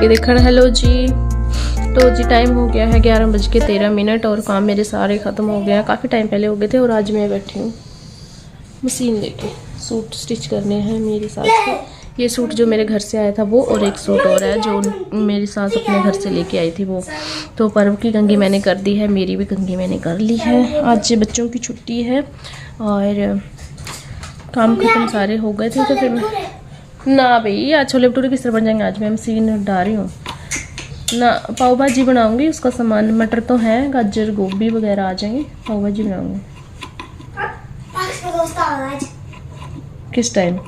लगे देखण। हेलो जी, तो जी टाइम हो गया है 11:13 और काम मेरे सारे ख़त्म हो गए हैं, काफ़ी टाइम पहले हो गए थे। और आज मैं बैठी हूँ मशीन लेके, सूट स्टिच करने हैं मेरी सास के। ये सूट जो मेरे घर से आया था वो, और एक सूट और है जो मेरी सास अपने घर से लेके आई थी वो। तो पर्व की कंघी मैंने कर दी है, मेरी भी कंघी मैंने कर ली है। आज बच्चों की छुट्टी है और काम खत्म सारे हो गए थे। तो फिर मैं ना भाई आज छोले भटूरे किस तरह बन जाएंगे। आज मैं मशीन डाल रही हूँ ना, पाव भाजी बनाऊंगी। उसका सामान मटर तो है, गाजर गोभी वगैरह आ जाएंगे, पाव भाजी बनाऊंगी। किस टाइम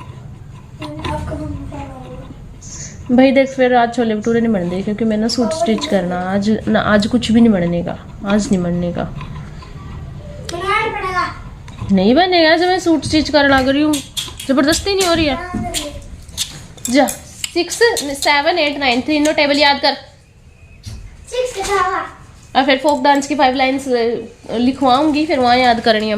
भाई देख, फिर आज छोले भटूरे नहीं बनने क्योंकि मैं ना सूट स्टिच करना आज ना, आज कुछ भी नहीं बनने का, आज नहीं बनने का, नहीं बनेगा। जब मैं सूट स्टिच कर लग रही हूँ, जबरदस्ती नहीं हो रही है। जा 6 7 8 9 तीनों टेबल याद कर। और फिर फोक डांस की 5 लाइन्स लिखवाऊंगी, फिर वहाँ याद करनी है।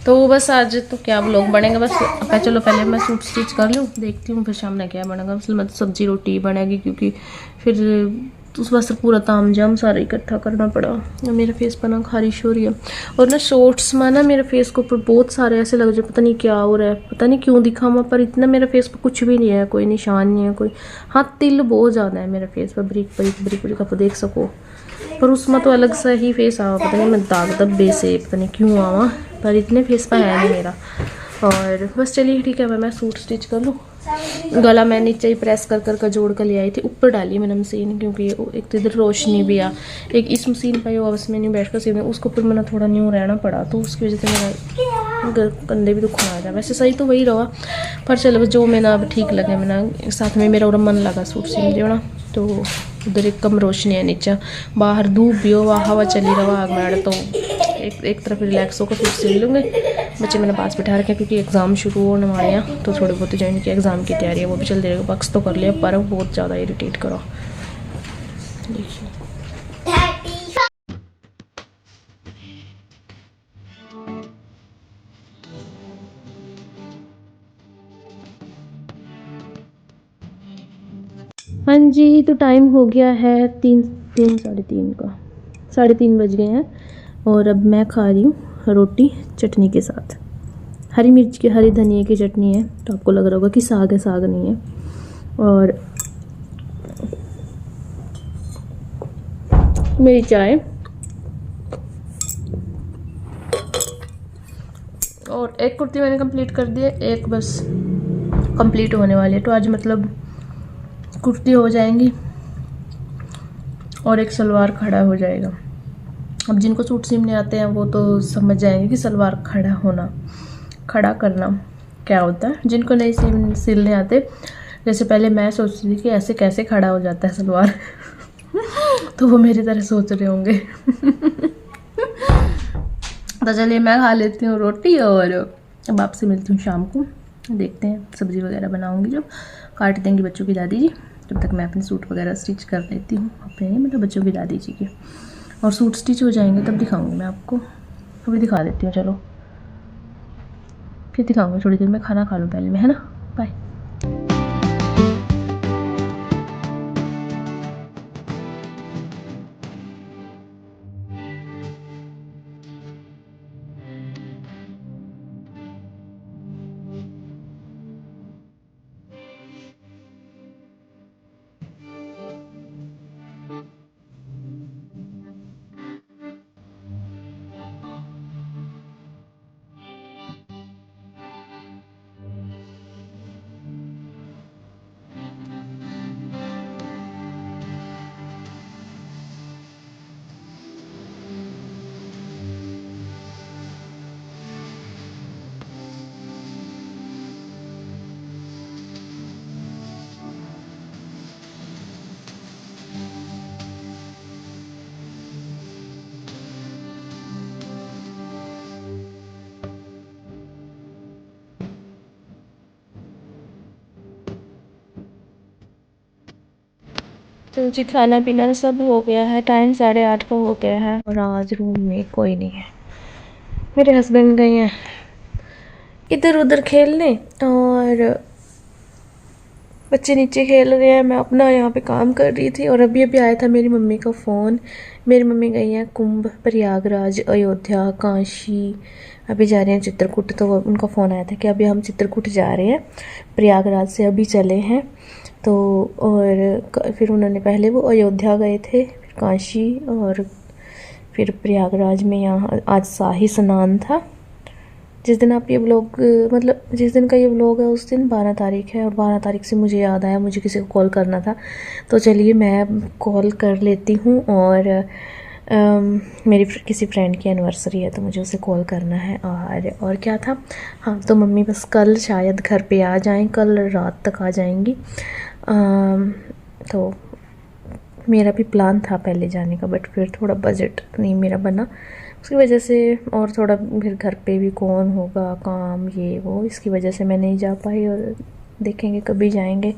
तो बस आज तो क्या व्लॉग बनेगा, बस चलो पहले मैं सूट स्टिच कर लूँ, देखती हूँ फिर शाम में क्या बनेगा। मतलब सब्जी रोटी बनेगी क्योंकि फिर उस वास्ते पूरा ताम जाम सारा इकट्ठा करना पड़ा। मेरा फेस पर ना खारिश हो रही है और ना शॉर्ट्स में ना मेरे फेस के ऊपर बहुत सारे ऐसे लग जाए, पता नहीं क्या हो रहा है, पता नहीं क्यों दिखा हुआ, पर इतना मेरे फेस पर कुछ भी नहीं है, कोई निशान नहीं है कोई। हाँ तिल बहुत ज़्यादा है मेरे फेस पर, बरीक बरीक बरीक बरीक आप देख सको, पर उसमें तो अलग सा ही फेस आवा, पता नहीं मैं दाग धब्बे से पता नहीं क्यों आवा, पर इतने फेस पर है नहीं मेरा। और बस चलिए ठीक है, मैं सूट स्टिच कर लूँ। गला मैं नीचे ही प्रेस कर कर जोड़ कर ले आई थी, ऊपर डाली मैंने मशीन क्योंकि एक तो इधर रोशनी भी आ, एक इस मशीन पर बस में नहीं बैठ कर सीने, उसके ऊपर मैंने थोड़ा न्यू रहना पड़ा, तो उसकी वजह से मेरा कंधे भी दुख आ रहा। वैसे सही तो वही रहा, पर चलो जो मैंने अब ठीक लगे, मैंने साथ में मेरा और मन लगा सूट सीन देना। तो उधर एक कम रोशनी है नीचे, बाहर धूप भी हो, हवा चली रहा आग में, तो एक तरफ रिलैक्स होकर फिर सील लूँगे। बच्चे मैंने पास बिठा रखे क्योंकि एग्ज़ाम शुरू होने हमारे यहाँ, तो थोड़ी बहुत जो इनकी एग्ज़ाम की तैयारी है वो भी चल रही है। बक्स तो कर लिया पर बहुत ज़्यादा इरिटेट करो। देखिए हाँ जी, तो टाइम हो गया है 3 का, 3:30 बज गए हैं। और अब मैं खा रही हूँ रोटी चटनी के साथ, हरी मिर्च की, हरी धनिया की चटनी है। तो आपको लग रहा होगा कि साग है, साग नहीं है। और मेरी चाय, और एक कुर्ती मैंने कंप्लीट कर दी है, एक बस कंप्लीट होने वाली है। तो आज मतलब कुर्ती हो जाएंगी और एक सलवार खड़ा हो जाएगा। अब जिनको सूट सिलने आते हैं वो तो समझ जाएंगे कि सलवार खड़ा होना, खड़ा करना क्या होता है। जिनको नहीं सिलने आते, जैसे पहले मैं सोचती थी कि ऐसे कैसे खड़ा हो जाता है सलवार तो वो मेरी तरह सोच रहे होंगे तो चलिए मैं खा लेती हूँ रोटी और अब आपसे मिलती हूँ शाम को। देखते हैं सब्ज़ी वगैरह बनाऊँगी, जो काट देंगी बच्चों की दादी जी। तब तक मैं अपने सूट वगैरह स्टिच कर लेती हूँ, अपने नहीं मतलब बच्चों की दादी जी के। और सूट स्टिच हो जाएंगे तब दिखाऊंगी मैं आपको, अभी दिखा देती हूँ। चलो फिर दिखाऊंगी थोड़ी देर में, खाना खा लूँ पहले मैं, है ना। बाय। तो जी खाना पीना सब हो गया है, टाइम 8:30 का हो गया है और आज रूम में कोई नहीं है। मेरे हस्बैंड गए हैं इधर उधर खेलने और बच्चे नीचे खेल रहे हैं, मैं अपना यहाँ पे काम कर रही थी। और अभी अभी आया था मेरी मम्मी का फ़ोन। मेरी मम्मी गई हैं कुंभ, प्रयागराज, अयोध्या, काशी। अभी जा रहे हैं चित्रकूट, तो उनका फ़ोन आया था कि अभी हम चित्रकूट जा रहे हैं, प्रयागराज से अभी चले हैं। तो और फिर उन्होंने पहले वो अयोध्या गए थे, फिर काशी, और फिर प्रयागराज में यहाँ आज शाही स्नान था। जिस दिन आप ये व्लॉग, मतलब जिस दिन का ये व्लॉग है उस दिन 12 तारीख है। और 12 तारीख से मुझे याद आया मुझे किसी को कॉल करना था, तो चलिए मैं कॉल कर लेती हूँ। और मेरी किसी फ्रेंड की एनिवर्सरी है तो मुझे उसे कॉल करना है। और क्या था, हाँ, तो मम्मी बस कल शायद घर पे आ जाएं, कल रात तक आ जाएंगी। तो मेरा भी प्लान था पहले जाने का, बट फिर थोड़ा बजट नहीं मेरा बना, उसकी वजह से। और थोड़ा फिर घर पे भी कौन होगा, काम ये वो, इसकी वजह से मैं नहीं जा पाई। और देखेंगे कभी जाएंगे।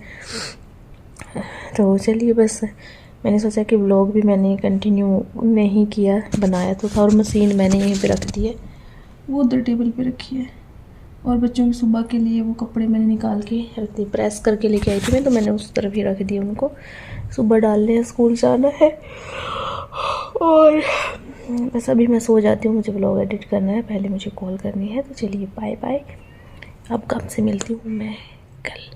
तो चलिए, बस मैंने सोचा कि व्लॉग भी मैंने कंटिन्यू नहीं किया, बनाया तो था। और मशीन मैंने यहीं पे रख दी है, वो उधर टेबल पे रखी है। और बच्चों की सुबह के लिए वो कपड़े मैंने निकाल के रख दिए, प्रेस करके लेके आई थी मैं, तो मैंने उस तरफ ही रख दिए उनको। सुबह डालने हैं, स्कूल जाना है। और बस अभी मैं सो जाती हूँ, मुझे व्लॉग एडिट करना है, पहले मुझे कॉल करनी है। तो चलिए बाय बाय, अब कब से मिलती हूँ मैं कल।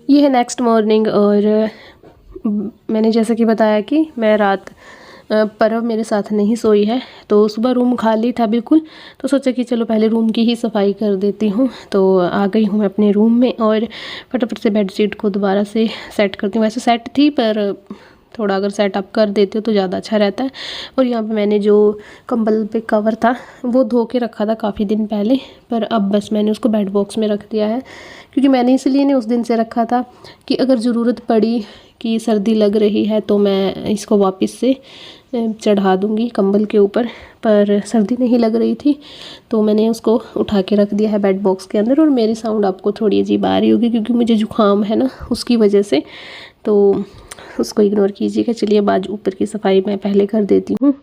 ये है नेक्स्ट मॉर्निंग। और मैंने जैसा कि बताया कि मैं रात परव मेरे साथ नहीं सोई है, तो सुबह रूम खाली था बिल्कुल। तो सोचा कि चलो पहले रूम की ही सफाई कर देती हूँ। तो आ गई हूँ मैं अपने रूम में और फटाफट से बेडशीट को दोबारा से सेट करती हूँ। वैसे सेट थी, पर थोड़ा अगर सेटअप कर देते हो तो ज़्यादा अच्छा रहता है। और यहाँ पे मैंने जो कंबल पे कवर था वो धो के रखा था काफ़ी दिन पहले, पर अब बस मैंने उसको बेड बॉक्स में रख दिया है, क्योंकि मैंने इसलिए नहीं उस दिन से रखा था कि अगर ज़रूरत पड़ी कि सर्दी लग रही है तो मैं इसको वापस से चढ़ा दूँगी कंबल के ऊपर। पर सर्दी नहीं लग रही थी तो मैंने उसको उठा के रख दिया है बेड बॉक्स के अंदर। और मेरी साउंड आपको थोड़ी अजीब आ रही होगी क्योंकि मुझे जुकाम है ना, उसकी वजह से, तो उसको इग्नोर कीजिएगा। चलिए अब आज ऊपर की सफाई मैं पहले कर देती हूँ।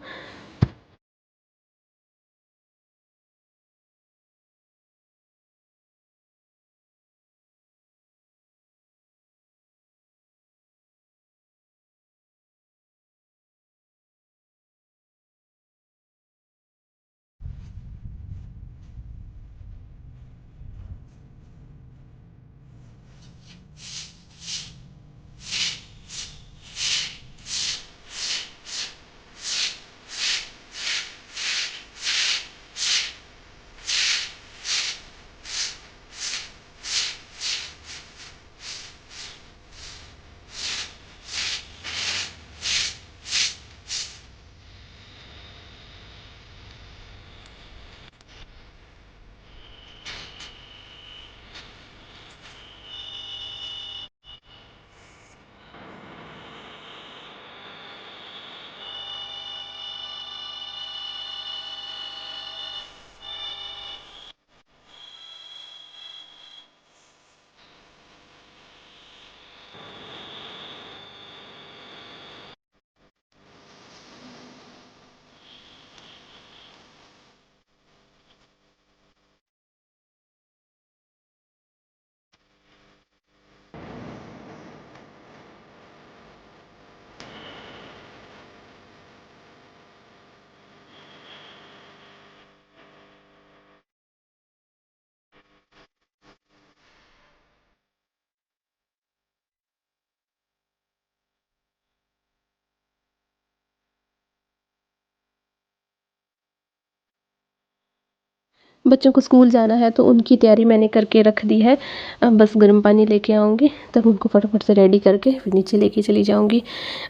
बच्चों को स्कूल जाना है तो उनकी तैयारी मैंने करके रख दी है। अब बस गर्म पानी लेके आऊँगी, तब उनको फटाफट से रेडी करके फिर नीचे लेके चली जाऊँगी।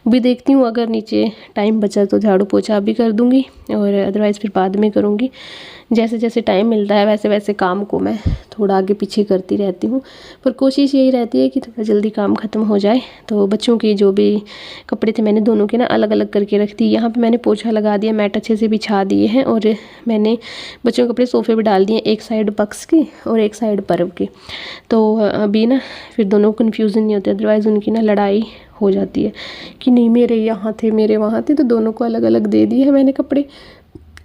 भी देखती हूँ अगर नीचे टाइम बचा तो झाड़ू पोछा भी कर दूँगी, और अदरवाइज़ फिर बाद में करूँगी। जैसे जैसे टाइम मिलता है वैसे वैसे काम को मैं थोड़ा आगे पीछे करती रहती हूँ, पर कोशिश यही रहती है कि थोड़ा जल्दी काम ख़त्म हो जाए। तो बच्चों के जो भी कपड़े थे मैंने दोनों के ना अलग अलग करके रख दी। यहाँ पे मैंने पोछा लगा दिया, मैट अच्छे से बिछा दिए हैं, और मैंने बच्चों के कपड़े सोफ़े पे डाल दिए, एक साइड बक्स की और एक साइड पर्व की। तो अभी ना फिर दोनों कन्फ्यूज़न नहीं होते, अदरवाइज़ उनकी ना लड़ाई हो जाती है कि नहीं मेरे यहाँ थे मेरे वहाँ थे। तो दोनों को अलग अलग दे दिए हैं मैंने कपड़े,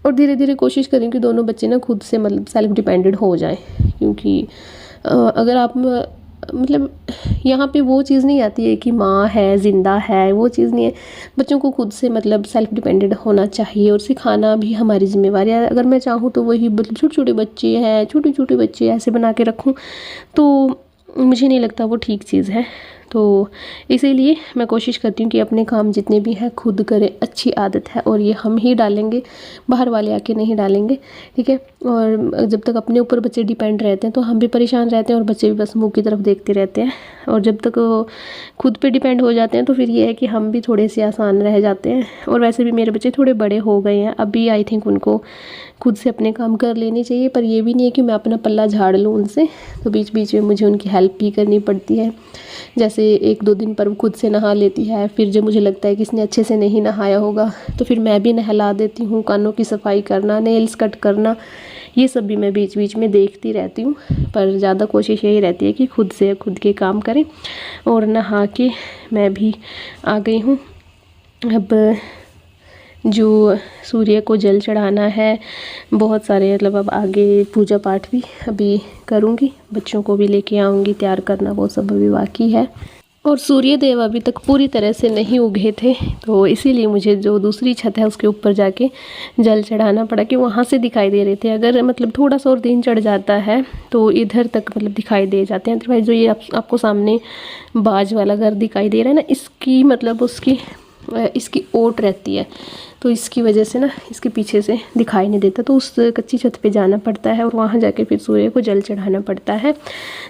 और धीरे धीरे कोशिश करें कि दोनों बच्चे ना खुद से मतलब सेल्फ डिपेंडेंट हो जाएं। क्योंकि अगर आप मतलब यहाँ पे वो चीज़ नहीं आती है कि माँ है ज़िंदा है, वो चीज़ नहीं है। बच्चों को खुद से मतलब सेल्फ डिपेंडेंट होना चाहिए, और सिखाना भी हमारी जिम्मेवारी है। अगर मैं चाहूँ तो वही छोटे छोटे बच्चे हैं, छोटे छोटे बच्चे ऐसे बना के रखूँ तो मुझे नहीं लगता वो ठीक चीज़ है। तो इसीलिए मैं कोशिश करती हूँ कि अपने काम जितने भी हैं खुद करें, अच्छी आदत है, और ये हम ही डालेंगे, बाहर वाले आके नहीं डालेंगे, ठीक है। और जब तक अपने ऊपर बच्चे डिपेंड रहते हैं तो हम भी परेशान रहते हैं, और बच्चे भी बस मुँह की तरफ देखते रहते हैं। और जब तक वो खुद पे डिपेंड हो जाते हैं तो फिर ये है कि हम भी थोड़े से आसान रह जाते हैं। और वैसे भी मेरे बच्चे थोड़े बड़े हो गए हैं, अभी आई थिंक उनको खुद से अपने काम कर लेने चाहिए। पर ये भी नहीं है कि मैं अपना पल्ला झाड़ लूँ उनसे, तो बीच बीच में मुझे उनकी हेल्प भी करनी पड़ती है। जैसे 1-2 दिन पर वो खुद से नहा लेती है, फिर जब मुझे लगता है कि इसने अच्छे से नहीं नहाया होगा तो फिर मैं भी नहला देती हूँ। कानों की सफाई करना, नेल्स कट करना, ये सब भी मैं बीच बीच में देखती रहती हूँ। पर ज़्यादा कोशिश यही रहती है कि खुद से खुद के काम करें। और नहा के मैं भी आ गई हूँ। अब जो सूर्य को जल चढ़ाना है, बहुत सारे मतलब अब आगे पूजा पाठ भी अभी करूँगी, बच्चों को भी लेके आऊँगी, तैयार करना वो सब अभी बाकी है। और सूर्य देव अभी तक पूरी तरह से नहीं उगे थे, तो इसीलिए मुझे जो दूसरी छत है उसके ऊपर जाके जल चढ़ाना पड़ा कि वहाँ से दिखाई दे रहे थे। अगर मतलब थोड़ा सा और दिन चढ़ जाता है तो इधर तक मतलब दिखाई दे जाते हैं। अदरवाइज जो ये आपको सामने बाज वाला घर दिखाई दे रहा है ना, इसकी मतलब इसकी ओट रहती है, तो इसकी वजह से ना इसके पीछे से दिखाई नहीं देता। तो उस कच्ची छत पे जाना पड़ता है और वहाँ जाके फिर सूर्य को जल चढ़ाना पड़ता है।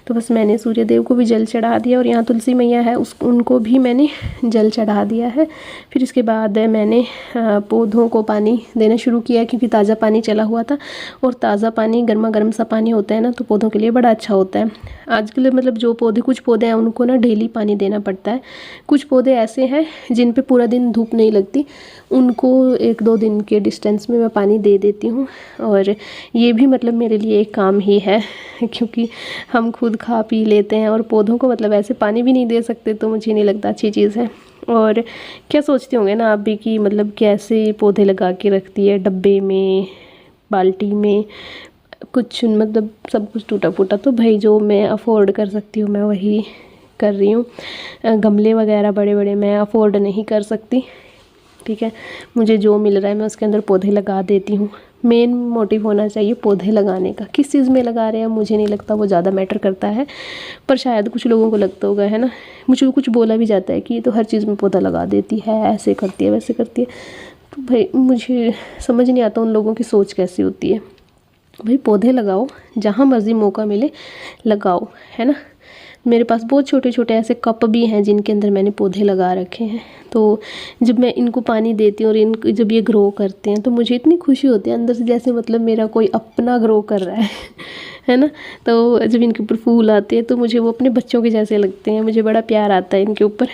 तो बस मैंने सूर्य देव को भी जल चढ़ा दिया, और यहाँ तुलसी मैया है उनको भी मैंने जल चढ़ा दिया है। फिर इसके बाद मैंने पौधों को पानी देना शुरू किया, क्योंकि ताज़ा पानी चला हुआ था, और ताज़ा पानी गर्मा गर्म सा पानी होता है ना, तो पौधों के लिए बड़ा अच्छा होता है। आजकल मतलब जो कुछ पौधे हैं उनको ना डेली पानी देना पड़ता है। कुछ पौधे ऐसे हैं जिन पे पूरा दिन धूप नहीं लगती, उनको 1-2 दिन के डिस्टेंस में मैं पानी दे देती हूँ। और ये भी मतलब मेरे लिए एक काम ही है, क्योंकि हम खुद खा पी लेते हैं और पौधों को मतलब ऐसे पानी भी नहीं दे सकते, तो मुझे नहीं लगता अच्छी चीज़ है। और क्या सोचते होंगे ना आप भी कि मतलब कैसे पौधे लगा के रखती है, डब्बे में, बाल्टी में, कुछ मतलब सब कुछ टूटा फूटा। तो भाई जो मैं अफोर्ड कर सकती हूँ मैं वही कर रही हूँ। गमले वगैरह बड़े बड़े मैं अफोर्ड नहीं कर सकती, ठीक है। मुझे जो मिल रहा है मैं उसके अंदर पौधे लगा देती हूँ। मेन मोटिव होना चाहिए पौधे लगाने का। किस चीज़ में लगा रहे हैं मुझे नहीं लगता वो ज़्यादा मैटर करता है, पर शायद कुछ लोगों को लगता होगा, है ना। मुझे कुछ बोला भी जाता है कि ये तो हर चीज़ में पौधा लगा देती है, ऐसे करती है वैसे करती है। तो भाई मुझे समझ नहीं आता उन लोगों की सोच कैसी होती है। भाई पौधे लगाओ, जहाँ मर्जी मौका मिले लगाओ, है ना। मेरे पास बहुत छोटे छोटे ऐसे कप भी हैं जिनके अंदर मैंने पौधे लगा रखे हैं। तो जब मैं इनको पानी देती हूँ और जब ये ग्रो करते हैं तो मुझे इतनी खुशी होती है अंदर से, जैसे मतलब मेरा कोई अपना ग्रो कर रहा है ना। तो जब इनके ऊपर फूल आते हैं तो मुझे वो अपने बच्चों के जैसे लगते हैं, मुझे बड़ा प्यार आता है इनके ऊपर।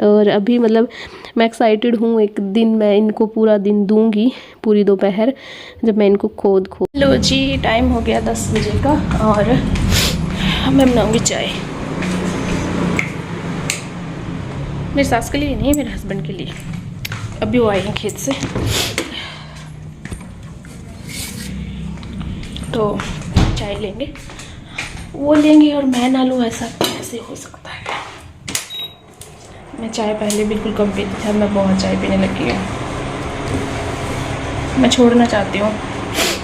और अभी मतलब मैं एक्साइटेड हूँ, एक दिन मैं इनको पूरा दिन दूंगी, पूरी दोपहर, जब मैं इनको खोद लो जी। टाइम हो गया 10 बजे का, और मैं बनाऊँगी चाय। मेरी सास के लिए नहीं, मेरे हस्बैंड के लिए। अभी वो आए हैं खेत से, तो चाय लेंगे, वो लेंगे और मैं ना लूँ, ऐसा कैसे हो सकता है। मैं चाय पहले बिल्कुल कम पीती थी, मैं बहुत चाय पीने लगी हूँ। मैं छोड़ना चाहती हूँ,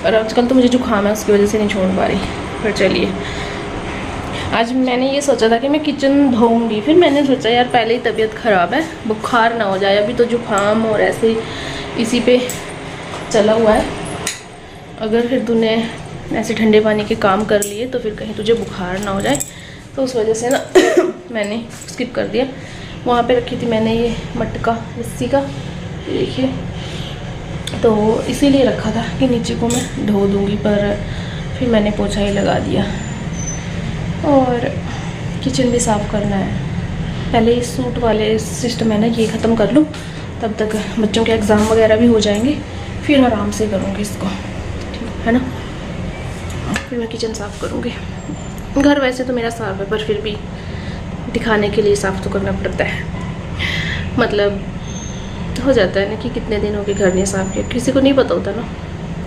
और आजकल तो मुझे जुकाम है उसकी वजह से नहीं छोड़ पा रही। पर चलिए, आज मैंने ये सोचा था कि मैं किचन धोऊंगी, फिर मैंने सोचा यार पहले ही तबीयत ख़राब है, बुखार ना हो जाए, अभी तो जुकाम और ऐसे इसी पे चला हुआ है। अगर फिर तूने ऐसे ठंडे पानी के काम कर लिए तो फिर कहीं तुझे बुखार ना हो जाए, तो उस वजह से ना मैंने स्किप कर दिया। वहाँ पे रखी थी मैंने ये मटका लस्सी का, देखिए, तो इसीलिए रखा था कि नीचे को मैं धो दूँगी, पर फिर मैंने पोछा ही लगा दिया। और किचन भी साफ़ करना है। पहले इस सूट वाले सिस्टम है ना ये ख़त्म कर लूँ, तब तक बच्चों के एग्ज़ाम वगैरह भी हो जाएंगे, फिर आराम से करूँगी इसको, ठीक है ना। फिर मैं किचन साफ़ करूँगी। घर वैसे तो मेरा साफ़ है, पर फिर भी दिखाने के लिए साफ़ तो करना पड़ता है। मतलब हो जाता है ना कि कितने दिन हो गए घर नहीं साफ़ किया, किसी को नहीं पता होता ना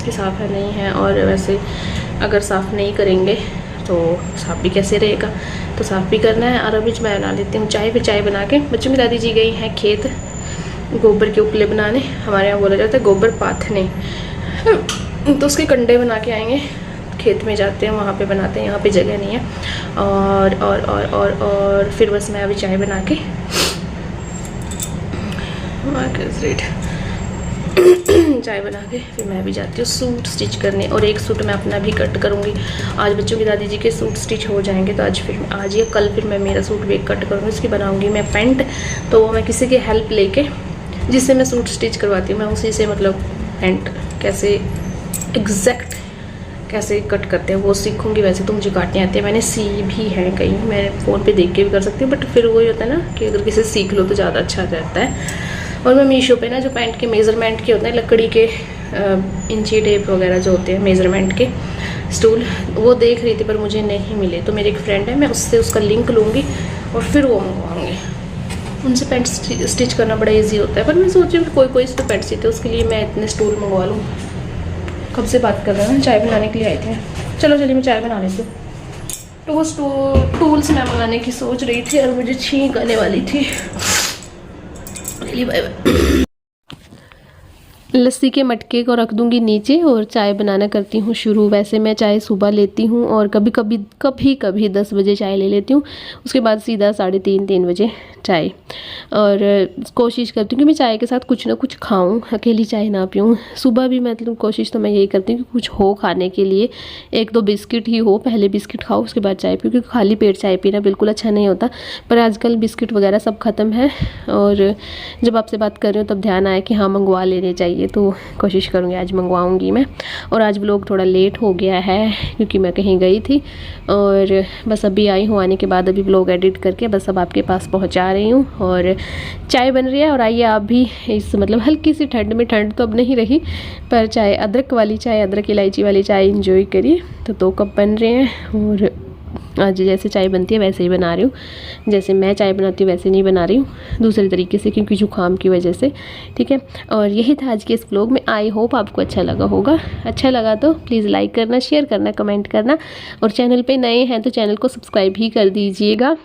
कि साफ़ है नहीं है। और वैसे अगर साफ़ नहीं करेंगे तो साफ़ भी कैसे रहेगा, तो साफ़ भी करना है। और अभी मैं बना लेती हूँ चाय। फिर चाय बना के बच्चों की दादी जी गई हैं खेत गोबर के उपले बनाने, हमारे यहाँ बोला जाता है गोबर पाथने, तो उसके कंडे बना के आएंगे। खेत में जाते हैं, वहाँ पे बनाते हैं, यहाँ पे जगह नहीं है। और फिर बस मैं अभी चाय बना के चाय बना के फिर मैं भी जाती हूँ सूट स्टिच करने। और एक सूट मैं अपना भी कट करूँगी। आज बच्चों की दादी जी के सूट स्टिच हो जाएंगे, तो आज या कल फिर मैं मेरा सूट भी कट करूँगी। उसकी बनाऊँगी मैं पैंट, तो मैं किसी की हेल्प लेके जिससे मैं सूट स्टिच करवाती हूँ, मैं उसी से मतलब पैंट कैसे एग्जैक्ट कैसे कट करते हैं वो सीखूंगी। वैसे तो मुझे काटने आते हैं, मैंने सी भी है कहीं, मैं फ़ोन पे देख के भी कर सकती हूँ, बट फिर वही होता है ना कि अगर किसी सीख लो तो ज़्यादा अच्छा रहता है। और मैं मीशो पे ना जो पैंट के मेज़रमेंट के होते हैं, लकड़ी के इंची टेप वगैरह जो होते हैं मेज़रमेंट के स्टूल, वो देख रही थी पर मुझे नहीं मिले। तो मेरी एक फ्रेंड है, मैं उससे उसका लिंक लूँगी और फिर वो मंगवाऊँगी। उनसे पैंट स्टिच करना बड़ा इजी होता है, पर मैं सोच रही हूँ कि कोई इस पर पैंट सीते, उसके लिए मैं इतने स्टूल मंगवा लूँ। कब से बात कर रहे हैं, चाय बनाने के लिए आई थी। चलो चलिए मैं चाय बना लेती हूँ। तो वो टूल्स मैं मंगाने की सोच रही थी और मुझे छींक आने वाली थी। चलिए बाय बाय। लस्सी के मटके को रख दूंगी नीचे और चाय बनाना करती हूँ शुरू। वैसे मैं चाय सुबह लेती हूँ और कभी कभी 10 बजे चाय ले लेती हूँ, उसके बाद सीधा 3:30 बजे चाय। और कोशिश करती हूँ कि मैं चाय के साथ कुछ ना कुछ खाऊं, अकेली चाय ना पीऊं। सुबह भी मतलब कोशिश तो मैं यही करती हूँ कि कुछ हो खाने के लिए, 1-2 बिस्किट ही हो, पहले बिस्किट खाओ उसके बाद चाय पीओ, क्योंकि खाली पेट चाय पीना बिल्कुल अच्छा नहीं होता। पर आजकल बिस्किट वगैरह सब ख़त्म है, और जब आपसे बात कर रही हूँ तब ध्यान आया कि हाँ मंगवा लेने चाहिए, तो कोशिश करूँगी आज मंगवाऊँगी मैं। और आज व्लॉग थोड़ा लेट हो गया है क्योंकि मैं कहीं गई थी, और बस अभी आई हूँ, आने के बाद अभी व्लॉग एडिट करके बस अब आपके पास पहुँचा रही हूँ। और चाय बन रही है, और आइए आप भी इस मतलब हल्की सी ठंड में, ठंड तो अब नहीं रही, पर चाय अदरक वाली चाय, अदरक इलायची वाली चाय इंजॉय करिए। तो 2 कप बन रहे हैं, और आज जैसे चाय बनती है वैसे ही बना रही हूँ, जैसे मैं चाय बनाती हूँ वैसे नहीं बना रही हूँ, दूसरे तरीके से, क्योंकि जुकाम की वजह से, ठीक है। और यही था आज के इस व्लॉग में। आई होप आपको अच्छा लगा होगा। अच्छा लगा तो प्लीज़ लाइक करना, शेयर करना, कमेंट करना, और चैनल पे नए हैं तो चैनल को सब्सक्राइब भी कर दीजिएगा।